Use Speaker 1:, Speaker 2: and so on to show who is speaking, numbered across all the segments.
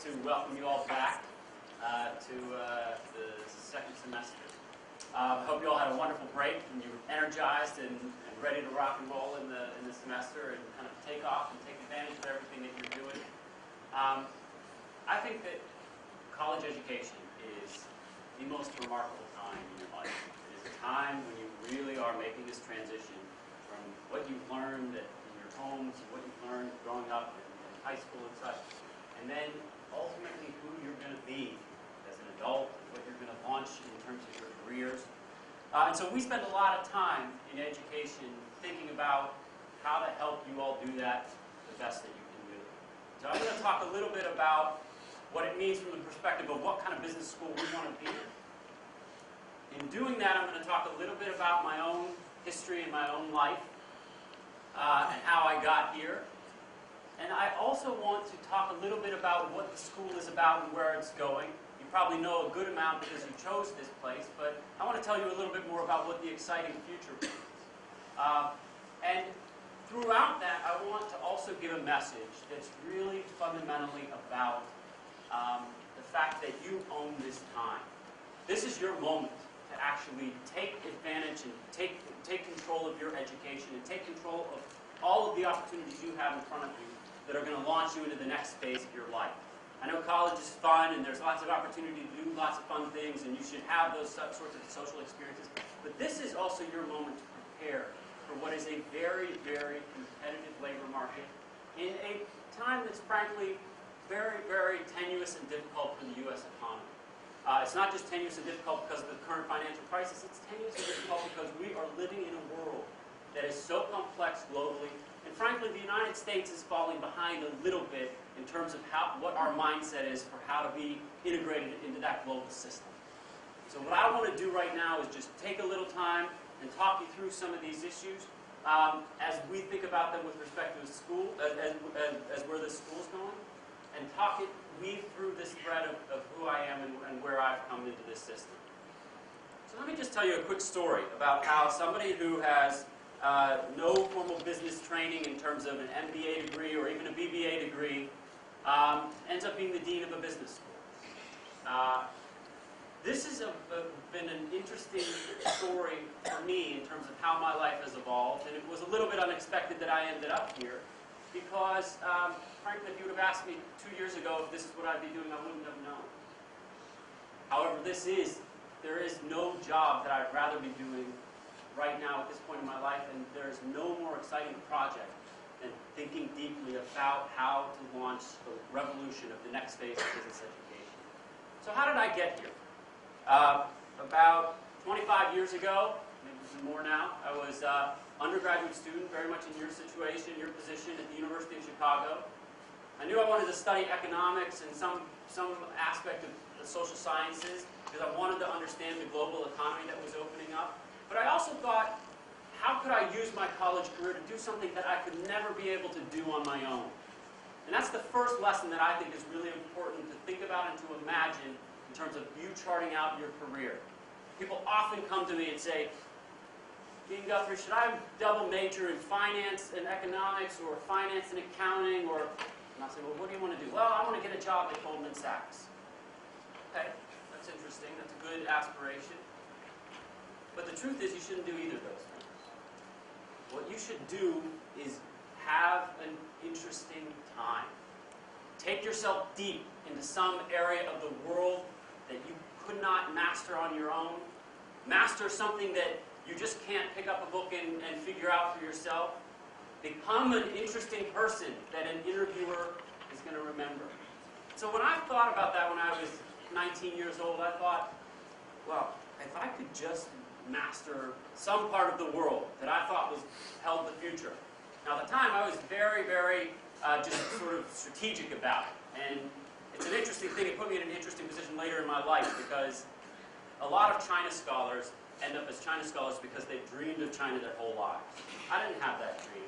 Speaker 1: to welcome you all back to the second semester. Hope you all had a wonderful break and you're energized and ready to rock and roll in the semester and kind of take off and take advantage of everything that you're doing. I think that college education is the most remarkable time in your life. It is a time when you really are making this transition from what you've learned in your homes and what you've learned growing up in high school and such, and then ultimately who you're going to be as an adult and what you're going to launch in terms of your careers. And so we spend a lot of time in education thinking about how to help you all do that the best that you can do. So I'm going to talk a little bit about what it means from the perspective of what kind of business school we want to be in. In doing that, I'm going to talk a little bit about my own history and my own life and how I got here. And I also want to talk a little bit about what the school is about and where it's going. You probably know a good amount because you chose this place, but I want to tell you a little bit more about what the exciting future brings. And throughout that, I want to also give a message that's really fundamentally about the fact that you own this time. This is your moment to actually take advantage and take control of your education and take control of all of the opportunities you have in front of you that are going to launch you into the next phase of your life. I know college is fun and there's lots of opportunity to do lots of fun things and you should have those sorts of social experiences, but this is also your moment to prepare for what is a very, very competitive labor market in a time that's frankly very, very tenuous and difficult for the U.S. economy. It's not just tenuous and difficult because of the current financial crisis, it's tenuous and difficult because we are living in a world that is so complex globally. And frankly, the United States is falling behind a little bit in terms of what our mindset is for how to be integrated into that global system. So what I want to do right now is just take a little time and talk you through some of these issues as we think about them with respect to the school, as where the school's going, and weave through this thread of who I am and where I've come into this system. So let me just tell you a quick story about how somebody who has no formal business training in terms of an MBA degree or even a BBA degree ends up being the dean of a business school. This has been an interesting story for me in terms of how my life has evolved, and it was a little bit unexpected that I ended up here because, frankly, if you would have asked me 2 years ago if this is what I'd be doing, I wouldn't have known. However, there is no job that I'd rather be doing right now at this point in my life, and there's no more exciting project than thinking deeply about how to launch the revolution of the next phase of business education. So how did I get here? About 25 years ago, maybe more now, I was an undergraduate student, very much in your situation, your position at the University of Chicago. I knew I wanted to study economics and some aspect of the social sciences because I wanted to understand the global economy that was opening up. But I also thought, how could I use my college career to do something that I could never be able to do on my own? And that's the first lesson that I think is really important to think about and to imagine in terms of you charting out your career. People often come to me and say, Dean Guthrie, should I double major in finance and economics or finance and accounting? And I'll say, well, what do you want to do? Well, I want to get a job at Goldman Sachs. Okay, that's interesting. That's a good aspiration. But the truth is you shouldn't do either of those things. What you should do is have an interesting time. Take yourself deep into some area of the world that you could not master on your own. Master something that you just can't pick up a book and figure out for yourself. Become an interesting person that an interviewer is going to remember. So when I thought about that when I was 19 years old, I thought, well, if I could just master some part of the world that I thought held the future. Now at the time I was very, very just sort of strategic about it. And it's an interesting thing. It put me in an interesting position later in my life because a lot of China scholars end up as China scholars because they've dreamed of China their whole lives. I didn't have that dream.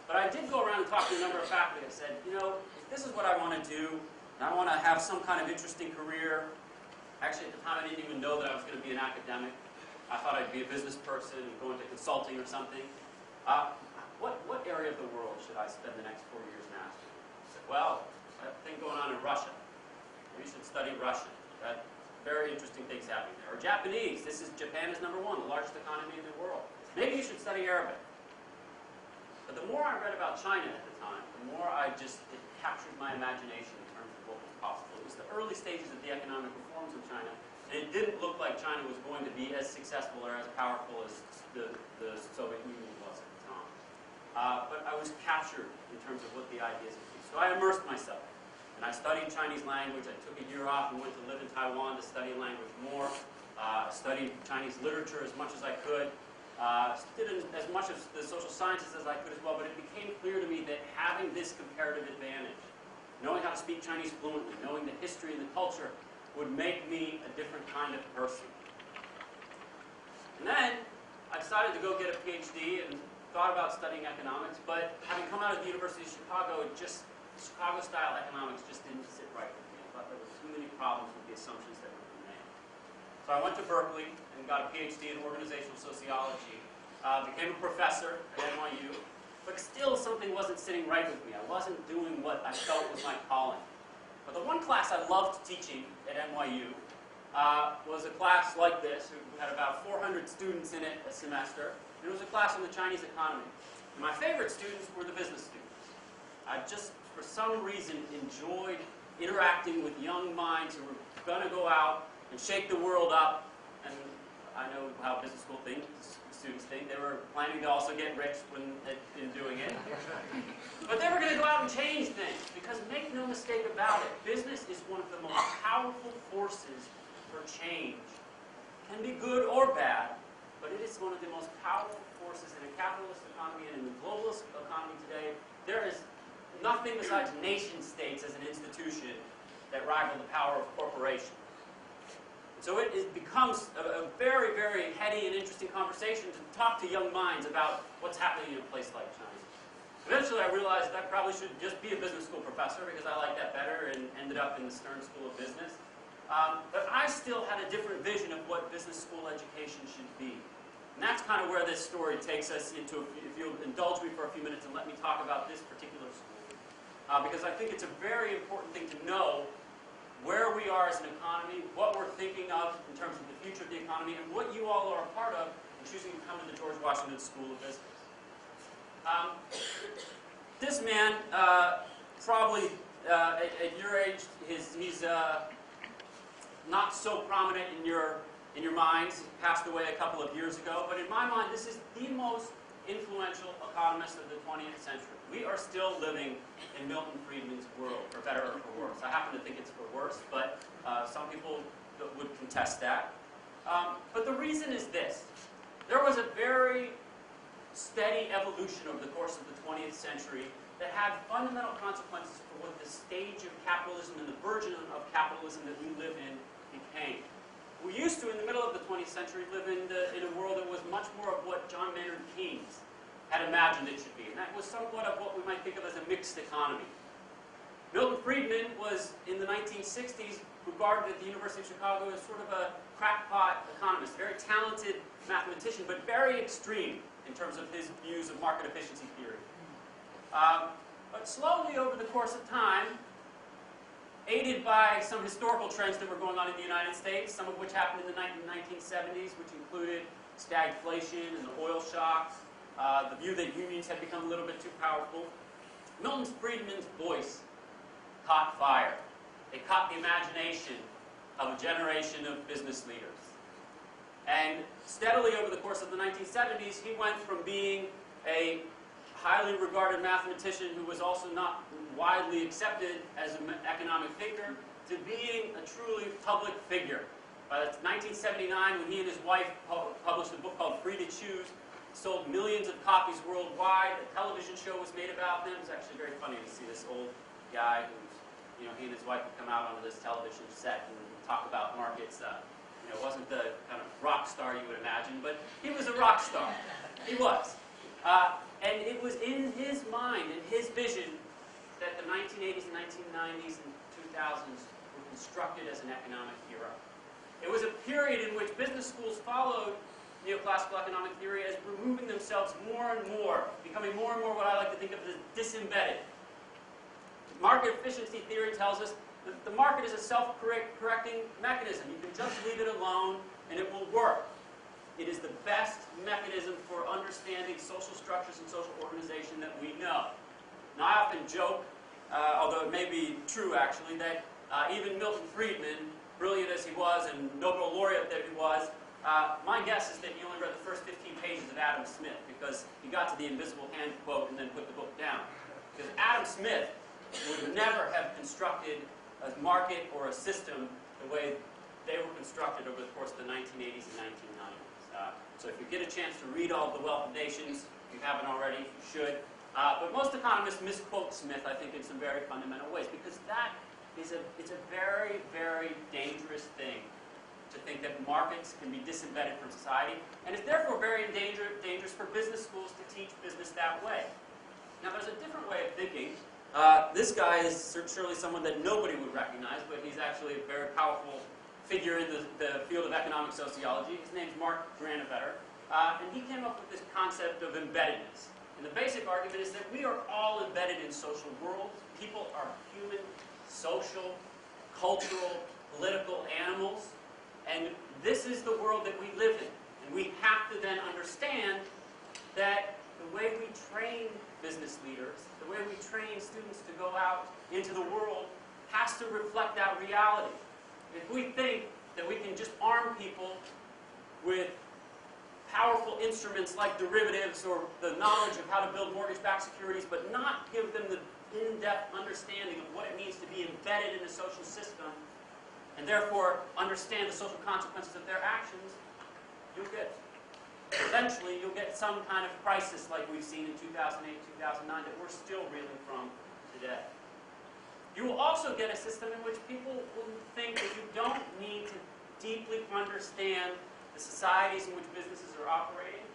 Speaker 1: But I did go around and talk to a number of faculty and said, you know, if this is what I want to do, and I want to have some kind of interesting career. Actually, at the time I didn't even know that I was going to be an academic. I thought I'd be a business person and go into consulting or something. What area of the world should I spend the next 4 years mastering? I said, well, I have a thing going on in Russia. Maybe you should study Russian. Very interesting things happening there. Or Japanese. Japan is #1, the largest economy in the world. Maybe you should study Arabic. But the more I read about China at the time, the more it captured my imagination in terms of what was possible. It was the early stages of the economic reforms of China, and it didn't look like China was going to be as successful or as powerful as the Soviet Union was at the time. But I was captured in terms of what the ideas would be. So I immersed myself. And I studied Chinese language. I took a year off and went to live in Taiwan to study language more. I studied Chinese literature as much as I could. Did as much of the social sciences as I could as well, but it became clear to me that having this comparative advantage, knowing how to speak Chinese fluently, knowing the history and the culture, would make me a different kind of person. And then I decided to go get a PhD and thought about studying economics, but having come out of the University of Chicago, Chicago-style economics just didn't sit right with me. I thought there were too many problems with the assumptions that were being made. So I went to Berkeley and got a PhD in organizational sociology, became a professor at NYU, but still something wasn't sitting right with me. I wasn't doing what I felt was my calling. But the one class I loved teaching at NYU was a class like this. It had about 400 students in it a semester. And it was a class on the Chinese economy. And my favorite students were the business students. I just, for some reason, enjoyed interacting with young minds who were going to go out and shake the world up. And I know how business school students think. They were planning to also get rich in doing it. But they were going to go out and change things. Because make no mistake about it, business is one of the most powerful forces for change. It can be good or bad, but it is one of the most powerful forces in a capitalist economy and in the globalist economy today. There is nothing besides nation states as an institution that rival the power of corporations. So it becomes a very, very heady and interesting conversation to talk to young minds about what's happening in a place like China. Eventually I realized that I probably should just be a business school professor because I like that better, and ended up in the Stern School of Business. But I still had a different vision of what business school education should be. And that's kind of where this story takes us into, if you'll indulge me for a few minutes and let me talk about this particular school. Because I think it's a very important thing to know where we are as an economy, what we're thinking of in terms of the future of the economy, and what you all are a part of in choosing to come to the George Washington School of Business. This man, probably at your age, he's not so prominent in your minds. He passed away a couple of years ago, but in my mind, this is the most influential economist of the 20th century. We are still living in Milton Friedman's world, for better or for worse. I happen to think it's for worse, but some people would contest that. But the reason is this. There was a very steady evolution over the course of the 20th century that had fundamental consequences for what the stage of capitalism and the version of capitalism that we live in became. We used to, in the middle of the 20th century, live in a world that was much more of what John Maynard Keynes had imagined it should be. And that was somewhat of what we might think of as a mixed economy. Milton Friedman was, in the 1960s, regarded at the University of Chicago as sort of a crackpot economist, very talented mathematician, but very extreme in terms of his views of market efficiency theory. But slowly over the course of time, aided by some historical trends that were going on in the United States, some of which happened in the 1970s, which included stagflation and the oil shock, the view that unions had become a little bit too powerful, Milton Friedman's voice caught fire. It caught the imagination of a generation of business leaders. And steadily over the course of the 1970s, he went from being a highly regarded mathematician who was also not widely accepted as an economic figure to being a truly public figure. By 1979, when he and his wife published a book called Free to Choose, sold millions of copies worldwide. A television show was made about them. It's actually very funny to see this old guy who's, he and his wife would come out onto this television set and talk about markets. Wasn't the kind of rock star you would imagine, but he was a rock star. He was. And it was in his mind, in his vision, that the 1980s and 1990s and 2000s were constructed as an economic era. It was a period in which business schools followed neoclassical economic theory as removing themselves more and more, becoming more and more what I like to think of as disembedded. Market efficiency theory tells us The market is a self-correcting mechanism. You can just leave it alone and it will work. It is the best mechanism for understanding social structures and social organization that we know. Now, I often joke, although it may be true actually, that even Milton Friedman, brilliant as he was and Nobel laureate that he was, my guess is that he only read the first 15 pages of Adam Smith because he got to the invisible hand quote and then put the book down. Because Adam Smith would never have constructed a market or a system the way they were constructed over the course of the 1980s and 1990s. So if you get a chance to read all of The Wealth of Nations, if you haven't already, you should. But most economists misquote Smith, I think, in some very fundamental ways, because that is it's a very, very dangerous thing to think that markets can be disembedded from society, and it's therefore very dangerous for business schools to teach business that way. Now, there's a different way of thinking. This guy is surely someone that nobody would recognize, but he's actually a very powerful figure in the field of economic sociology. His name's Mark Granovetter, and he came up with this concept of embeddedness. And the basic argument is that we are all embedded in social worlds. People are human, social, cultural, political animals, and this is the world that we live in. And we have to then understand that the way we train business leaders, the way we train students to go out into the world, has to reflect that reality. If we think that we can just arm people with powerful instruments like derivatives or the knowledge of how to build mortgage-backed securities, but not give them the in-depth understanding of what it means to be embedded in a social system, and therefore understand the social consequences of their actions, eventually you'll get some kind of crisis like we've seen in 2008, 2009 that we're still reeling from today. You will also get a system in which people will think that you don't need to deeply understand the societies in which businesses are operating.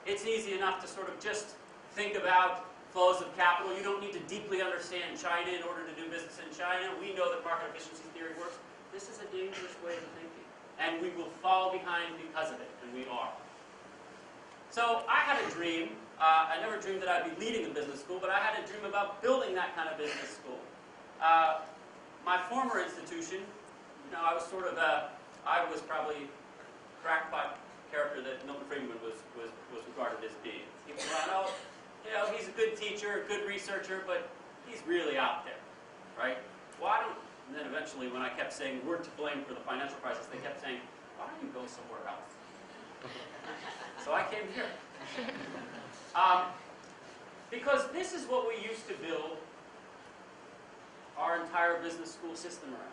Speaker 1: It's easy enough to sort of just think about flows of capital. You don't need to deeply understand China in order to do business in China. We know that market efficiency theory works. This is a dangerous way of thinking, and we will fall behind because of it, and we are. So I had a dream. I never dreamed that I'd be leading a business school, but I had a dream about building that kind of business school. My former institution, I was sort of I was probably a crackpot character that Milton Friedman was regarded as being. People thought, he's a good teacher, a good researcher, but he's really out there, right? And then eventually, when I kept saying we're to blame for the financial crisis, they kept saying, why don't you go somewhere else? So I came here. Because this is what we used to build our entire business school system around.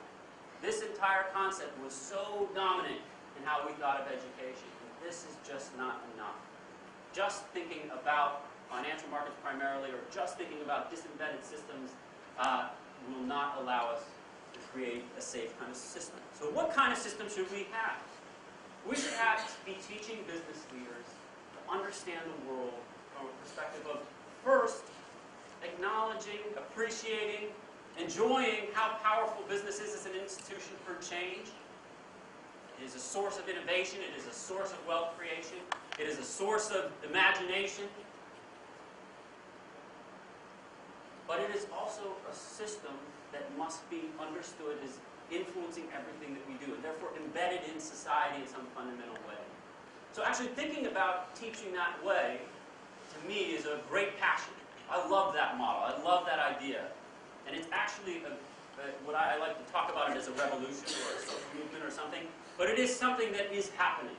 Speaker 1: This entire concept was so dominant in how we thought of education. And this is just not enough. Just thinking about financial markets primarily, or just thinking about disembedded systems, will not allow us to create a safe kind of system. So what kind of system should we have? We should be teaching business leaders to understand the world from a perspective of, first, acknowledging, appreciating, enjoying how powerful business is as an institution for change. It is a source of innovation. It is a source of wealth creation. It is a source of imagination. But it is also a system that must be understood as influencing everything that we do, and therefore embedded in society in some fundamental way. So actually thinking about teaching that way, to me, is a great passion. I love that model. I love that idea. And it's actually what I like to talk about it as a revolution or a social movement or something, but it is something that is happening.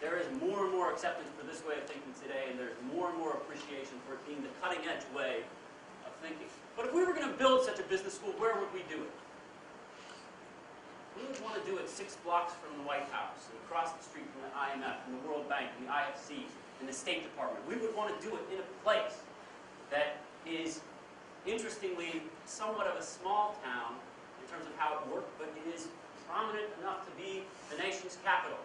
Speaker 1: There is more and more acceptance for this way of thinking today, and there's more and more appreciation for it being the cutting-edge way of thinking. But if we were going to build such a business school, where would we do it? We would want to do it 6 blocks from the White House, and across the street from the IMF, and the World Bank, and the IFC, and the State Department. We would want to do it in a place that is, interestingly, somewhat of a small town in terms of how it worked, but it is prominent enough to be the nation's capital.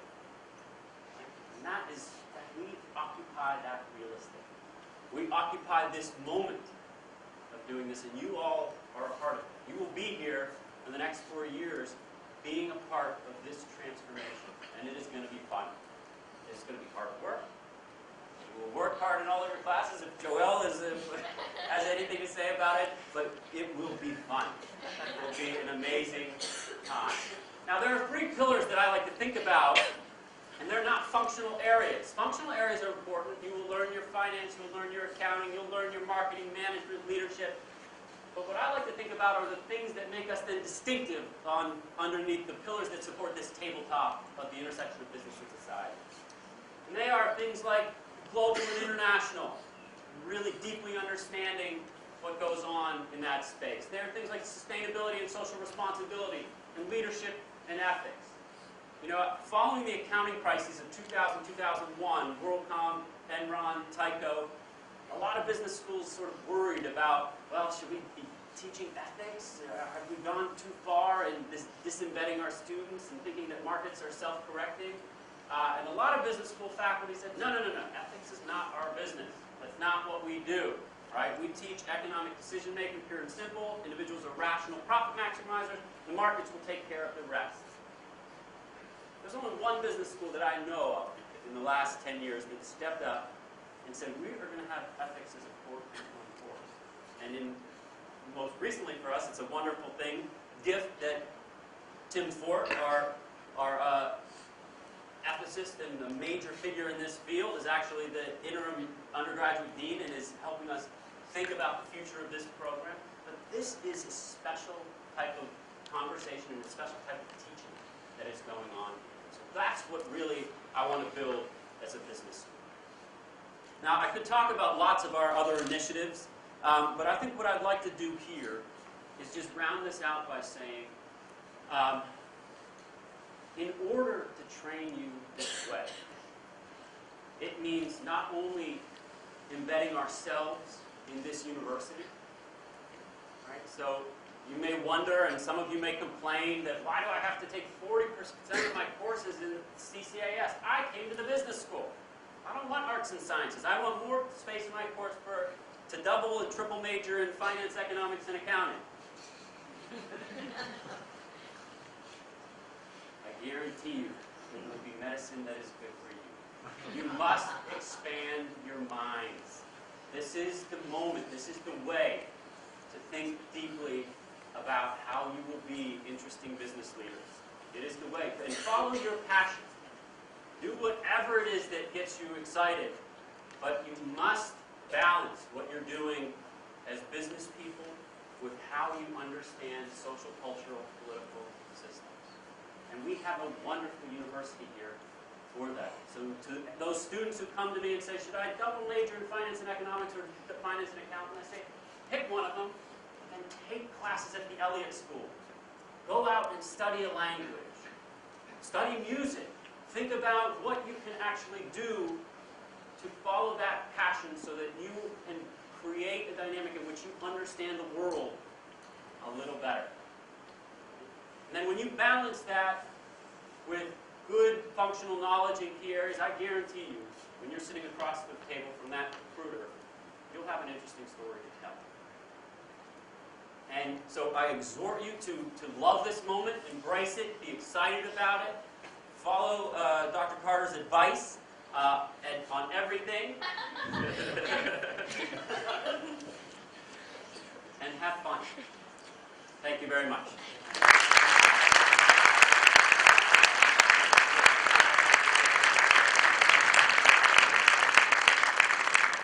Speaker 1: And that is that we occupy that real estate. We occupy this moment of doing this, and you all are a part of it. You will be here for the next 4 years being a part of this transformation, and it is going to be fun. It's going to be hard work. You will work hard in all of your classes if Joel has anything to say about it, but it will be fun. It will will be an amazing time. Now, there are 3 pillars that I like to think about, and they're not functional areas. Functional areas are important. You will learn your finance, you'll learn your accounting, you'll learn your marketing, management, leadership. But what I like to think about are the things that make us then distinctive underneath the pillars that support this tabletop of the intersection of business and society. And they are things like global and international, really deeply understanding what goes on in that space. There are things like sustainability and social responsibility, and leadership and ethics. You know, following the accounting crises of 2000, 2001, WorldCom, Enron, Tyco, a lot of business schools sort of worried about, well, should we be teaching ethics? Have we gone too far in disembedding our students and thinking that markets are self-correcting? And a lot of business school faculty said, no, ethics is not our business. That's not what we do. Right? We teach economic decision-making, pure and simple. Individuals are rational profit maximizers. The markets will take care of the rest. There's only one business school that I know of in the last 10 years that stepped up and said, we are going to have ethics as a core curriculum course. And most recently for us, it's a wonderful thing, gift that Tim Fort, our ethicist and a major figure in this field, is actually the interim undergraduate dean and is helping us think about the future of this program. But this is a special type of conversation and a special type of teaching that is going on. So that's what really I want to build as a business school. Now, I could talk about lots of our other initiatives, but I think what I'd like to do here is just round this out by saying, in order to train you this way, it means not only embedding ourselves in this university, right? So you may wonder, and some of you may complain, that why do I have to take 40% of my courses in CCAS? I came to the business school. I don't want arts and sciences. I want more space in my course to double and triple major in finance, economics, and accounting. I guarantee you it will be medicine that is good for you. You must expand your minds. This is the moment, this is the way to think deeply about how you will be interesting business leaders. It is the way. And follow your passion. Do whatever it is that gets you excited. But you must balance what you're doing as business people with how you understand social, cultural, political systems. And we have a wonderful university here for that. So to those students who come to me and say, should I double major in finance and economics or finance and accounting? I say, pick one of them and take classes at the Elliott School. Go out and study a language. Study music. Think about what you can actually do to follow that passion so that you can create a dynamic in which you understand the world a little better. And then when you balance that with good functional knowledge in key areas, I guarantee you, when you're sitting across the table from that recruiter, you'll have an interesting story to tell. And so I exhort you to love this moment, embrace it, be excited about it, follow Dr. Carter's advice on everything, and have fun. Thank you very much.